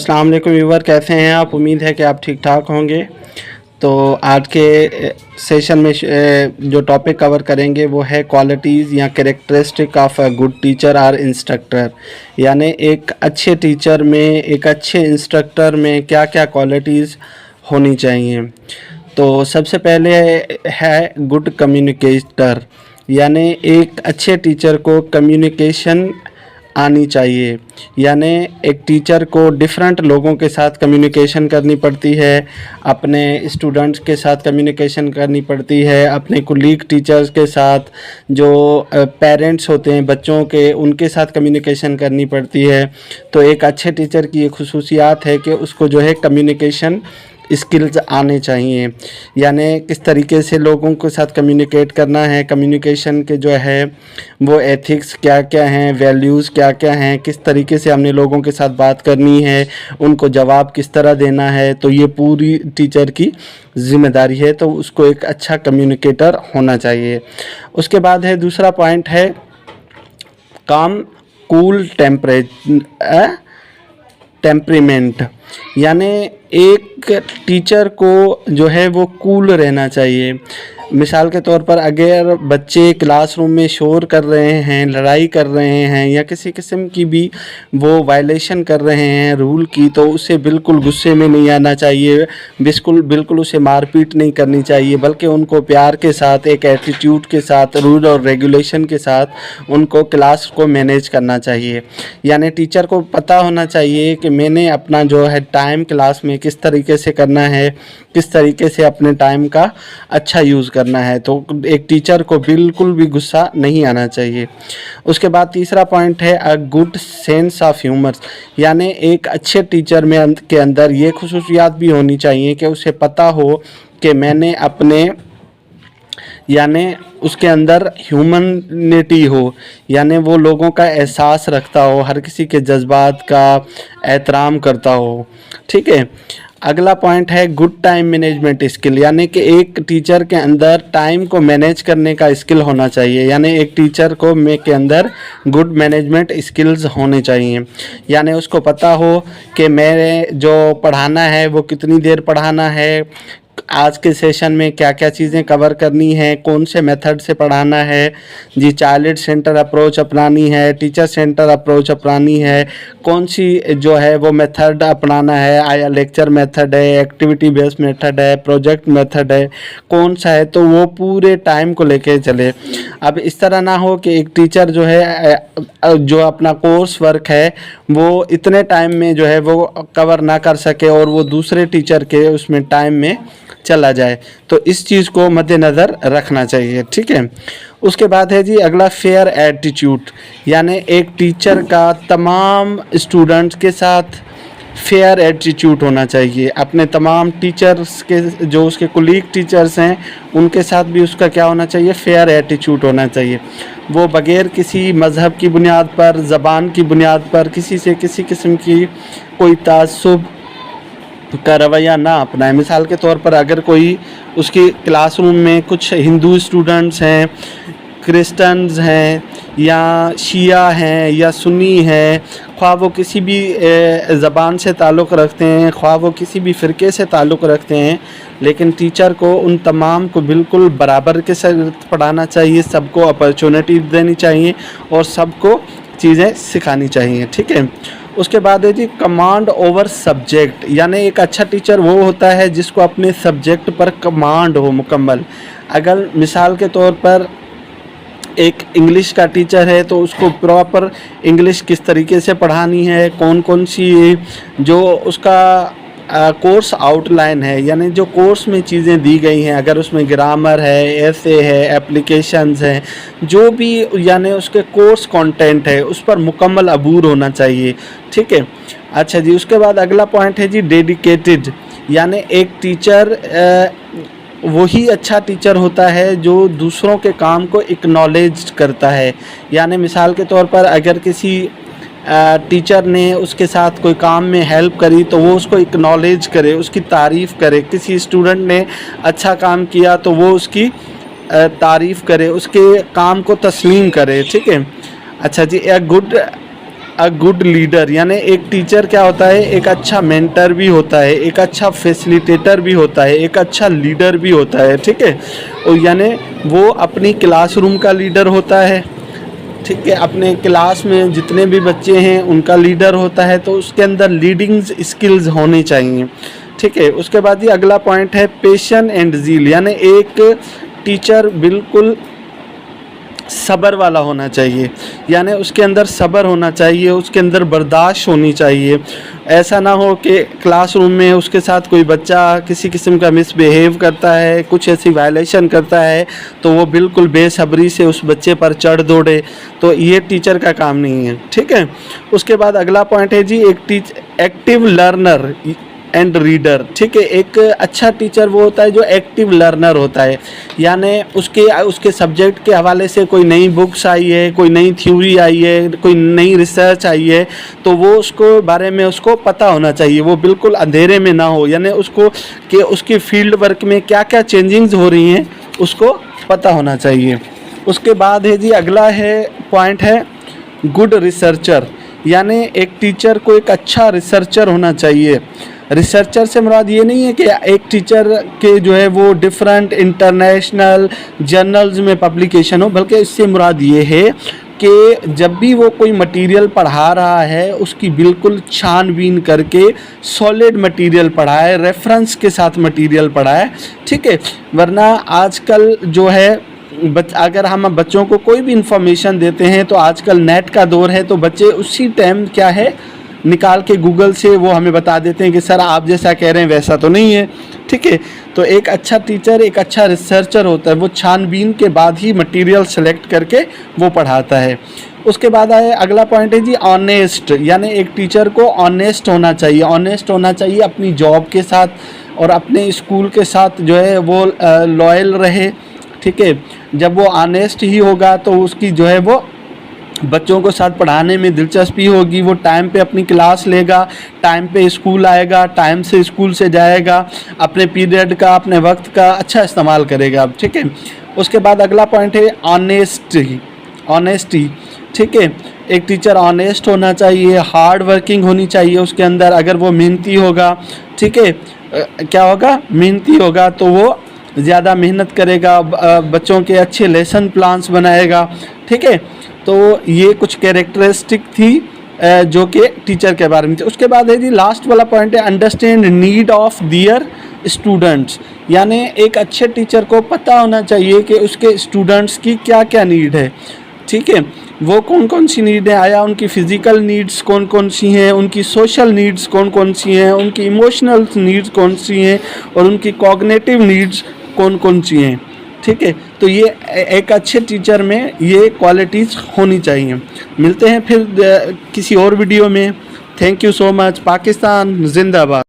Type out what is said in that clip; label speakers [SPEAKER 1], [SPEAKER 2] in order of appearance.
[SPEAKER 1] अस्सलाम वालेकुम व्यूवर, कैसे हैं आप? उम्मीद है कि आप ठीक ठाक होंगे। तो आज के सेशन में जो टॉपिक कवर करेंगे वो है क्वालिटीज़ या characteristic of a good teacher और इंस्ट्रक्टर, यानी एक अच्छे टीचर में, एक अच्छे इंस्ट्रक्टर में क्या क्या क्वालिटीज़ होनी चाहिए। तो सबसे पहले है गुड कम्युनिकेटर, यानी एक अच्छे टीचर को कम्युनिकेशन आनी चाहिए। यानी एक टीचर को डिफरेंट लोगों के साथ कम्युनिकेशन करनी पड़ती है, अपने स्टूडेंट्स के साथ कम्युनिकेशन करनी पड़ती है, अपने कोलीग टीचर्स के साथ, जो पेरेंट्स होते हैं बच्चों के, उनके साथ कम्युनिकेशन करनी पड़ती है। तो एक अच्छे टीचर की ये खुसूसियात है कि उसको जो है कम्युनिकेशन स्किल्स आने चाहिए, यानी किस तरीके से लोगों के साथ कम्युनिकेट करना है, कम्युनिकेशन के जो है वो एथिक्स क्या क्या हैं, वैल्यूज़ क्या क्या हैं, किस तरीके से हमने लोगों के साथ बात करनी है, उनको जवाब किस तरह देना है। तो ये पूरी टीचर की ज़िम्मेदारी है, तो उसको एक अच्छा कम्युनिकेटर होना चाहिए। उसके बाद है दूसरा पॉइंट है काम कूल टेम्परेमेंट, यानी एक टीचर को जो है वो कूल रहना चाहिए। मिसाल के तौर पर अगर बच्चे क्लासरूम में शोर कर रहे हैं, लड़ाई कर रहे हैं या किसी किस्म की भी वो वायलेशन कर रहे हैं रूल की, तो उसे बिल्कुल गुस्से में नहीं आना चाहिए, बिल्कुल उसे मारपीट नहीं करनी चाहिए, बल्कि उनको प्यार के साथ, एक एटीट्यूड के साथ, रूल और रेगुलेशन के साथ उनको क्लास को मैनेज करना चाहिए। यानी टीचर को पता होना चाहिए कि मैंने अपना जो है टाइम क्लास में किस तरीके से करना है, किस तरीके से अपने टाइम का अच्छा यूज़ करना है। तो एक टीचर को बिल्कुल भी गुस्सा नहीं आना चाहिए। उसके बाद तीसरा पॉइंट है a good sense of humour, यानी एक अच्छे टीचर में के अंदर ये खुसूसियात भी होनी चाहिए कि उसे पता हो कि मैंने अपने, यानी उसके अंदर ह्यूमनिटी हो, यानी वो लोगों का एहसास रखता हो, हर किसी के जज्बात का एहतराम करता हो। ठीक है। अगला पॉइंट है गुड टाइम मैनेजमेंट स्किल, यानी कि एक टीचर के अंदर टाइम को मैनेज करने का स्किल होना चाहिए। यानी एक टीचर को के अंदर गुड मैनेजमेंट स्किल्स होने चाहिए, यानी उसको पता हो कि मेरे जो पढ़ाना है वो कितनी देर पढ़ाना है, आज के सेशन में क्या क्या चीज़ें कवर करनी है, कौन से मेथड से पढ़ाना है जी, चाइल्ड सेंटर अप्रोच अपनानी है, टीचर सेंटर अप्रोच अपनानी है, कौन सी जो है वो मेथड अपनाना है, आया लेक्चर मेथड है, एक्टिविटी बेस्ड मेथड है, प्रोजेक्ट मेथड है, कौन सा है, तो वो पूरे टाइम को लेके चले। अब इस तरह ना हो कि एक टीचर जो है जो अपना कोर्स वर्क है वो इतने टाइम में जो है वो कवर ना कर सके और वो दूसरे टीचर के उसमें टाइम में चला जाए। तो इस चीज़ को मद्देनज़र रखना चाहिए। ठीक है। उसके बाद है जी अगला फेयर एटीट्यूड, यानी एक टीचर का तमाम स्टूडेंट्स के साथ फेयर एटीट्यूड होना चाहिए। अपने तमाम टीचर्स के, जो उसके कोलीग टीचर्स हैं, उनके साथ भी उसका क्या होना चाहिए, फेयर एटीट्यूड होना चाहिए। वो बग़ैर किसी मज़हब की बुनियाद पर, ज़बान की बुनियाद पर किसी से किसी किस्म की कोई तासुब का रवैया ना अपनाए। मिसाल के तौर पर अगर कोई उसकी क्लासरूम में कुछ हिंदू स्टूडेंट्स हैं, क्रिश्चियंस हैं या शिया हैं या सुन्नी हैं, ख्वाह वो किसी भी ज़बान से ताल्लुक़ रखते हैं, ख्वाह वो किसी भी फ़िरके से ताल्लुक़ रखते हैं, लेकिन टीचर को उन तमाम को बिल्कुल बराबर के साथ पढ़ाना चाहिए, सबको अपॉर्चुनिटी देनी चाहिए और सबको चीज़ें सिखानी चाहिए। ठीक है। उसके बाद है जी कमांड ओवर सब्जेक्ट, यानी एक अच्छा टीचर वो होता है जिसको अपने सब्जेक्ट पर कमांड हो मुकम्मल। अगर मिसाल के तौर पर एक इंग्लिश का टीचर है तो उसको प्रॉपर इंग्लिश किस तरीके से पढ़ानी है, कौन कौन सी जो उसका कोर्स आउटलाइन है, यानी जो कोर्स में चीज़ें दी गई हैं, अगर उसमें ग्रामर है, एसे है, एप्लीकेशंस हैं, जो भी यानी उसके कोर्स कंटेंट है उस पर मुकम्मल अबूर होना चाहिए। ठीक है। अच्छा जी। उसके बाद अगला पॉइंट है जी डेडिकेटेड, यानी एक टीचर वही अच्छा टीचर होता है जो दूसरों के काम को एक्नॉलेज करता है। यानी मिसाल के तौर पर अगर किसी टीचर ने उसके साथ कोई काम में हेल्प करी तो वो उसको एक्नॉलेज करे, उसकी तारीफ़ करे। किसी स्टूडेंट ने अच्छा काम किया तो वो उसकी तारीफ़ करे, उसके काम को तस्लीम करे। ठीक है। अच्छा जी। A good a good leader, यानी एक टीचर क्या होता है, एक अच्छा मेंटर भी होता है, एक अच्छा फैसिलिटेटर भी होता है, एक अच्छा लीडर भी होता है, ठीक है। और यानी वो अपनी क्लासरूम का लीडर होता है, ठीक है, अपने क्लास में जितने भी बच्चे हैं उनका लीडर होता है, तो उसके अंदर लीडिंग स्किल्स होनी चाहिए, ठीक है। उसके बाद ये अगला पॉइंट है पेशन एंड ज़ील, यानी एक टीचर बिल्कुल सब्र वाला होना चाहिए, यानी उसके अंदर सब्र होना चाहिए, उसके अंदर बर्दाश्त होनी चाहिए। ऐसा ना हो कि क्लासरूम में उसके साथ कोई बच्चा किसी किस्म का मिसबिहेव करता है, कुछ ऐसी वायलेशन करता है, तो वो बिल्कुल बेसब्री से उस बच्चे पर चढ़ दौड़े, तो ये टीचर का काम नहीं है, ठीक है। उसके बाद अगला पॉइंट है जी एक्टिव लर्नर एंड रीडर, ठीक है। एक अच्छा टीचर वो होता है जो एक्टिव लर्नर होता है, यानी उसके सब्जेक्ट के हवाले से कोई नई बुक्स आई है, कोई नई थ्योरी आई है, कोई नई रिसर्च आई है, तो वो उसको बारे में उसको पता होना चाहिए, वो बिल्कुल अंधेरे में ना हो, यानी उसको कि उसकी फील्ड वर्क में क्या क्या चेंजिंग्स हो रही हैं उसको पता होना चाहिए। उसके बाद है जी अगला है पॉइंट है गुड रिसर्चर, यानी एक टीचर को एक अच्छा रिसर्चर होना चाहिए। रिसर्चर से मुराद ये नहीं है कि एक टीचर के जो है वो डिफरेंट इंटरनेशनल जर्नल्स में पब्लिकेशन हो, बल्कि इससे मुराद ये है कि जब भी वो कोई मटेरियल पढ़ा रहा है उसकी बिल्कुल छानबीन करके सॉलिड मटेरियल पढ़ाए, रेफरेंस के साथ मटेरियल पढ़ाए, ठीक है। वरना आजकल जो है अगर हम बच्चों को कोई भी इंफॉर्मेशन देते हैं तो आजकल नेट का दौर है, तो बच्चे उसी टाइम क्या है निकाल के गूगल से वो हमें बता देते हैं कि सर आप जैसा कह रहे हैं वैसा तो नहीं है, ठीक है। तो एक अच्छा टीचर एक अच्छा रिसर्चर होता है, वो छानबीन के बाद ही मटेरियल सेलेक्ट करके वो पढ़ाता है। उसके बाद आए अगला पॉइंट है जी ऑनेस्ट, यानी एक टीचर को ऑनेस्ट होना चाहिए, ऑनेस्ट होना चाहिए अपनी जॉब के साथ और अपने स्कूल के साथ जो है वो लॉयल रहे, ठीक है। जब वो ऑनेस्ट ही होगा तो उसकी जो है वो बच्चों को साथ पढ़ाने में दिलचस्पी होगी, वो टाइम पे अपनी क्लास लेगा, टाइम पे स्कूल आएगा, टाइम से स्कूल से जाएगा, अपने पीरियड का अपने वक्त का अच्छा इस्तेमाल करेगा, ठीक है। उसके बाद अगला पॉइंट है ऑनेस्टी, ठीक है। एक टीचर ऑनेस्ट होना चाहिए, हार्ड वर्किंग होनी चाहिए उसके अंदर। अगर वो मेहनती होगा, ठीक है, क्या होगा, मेहनती होगा तो वो ज़्यादा मेहनत करेगा, बच्चों के अच्छे लेसन प्लान्स बनाएगा, ठीक है। तो ये कुछ कैरेक्टरिस्टिक थी जो कि टीचर के बारे में थी। उसके बाद है जी लास्ट वाला पॉइंट है understand need of their students, यानी एक अच्छे टीचर को पता होना चाहिए कि उसके स्टूडेंट्स की क्या क्या नीड है, ठीक है। वो कौन कौन सी नीड है, आया उनकी फ़िज़िकल नीड्स कौन कौन सी हैं, उनकी सोशल नीड्स कौन कौन सी हैं, उनकी इमोशनल नीड्स कौन सी हैं और उनकी कॉग्निटिव नीड्स कौन कौन सी हैं, ठीक है। तो ये एक अच्छे टीचर में ये क्वालिटीज़ होनी चाहिए। मिलते हैं फिर किसी और वीडियो में। Thank you so much. Pakistan जिंदाबाद।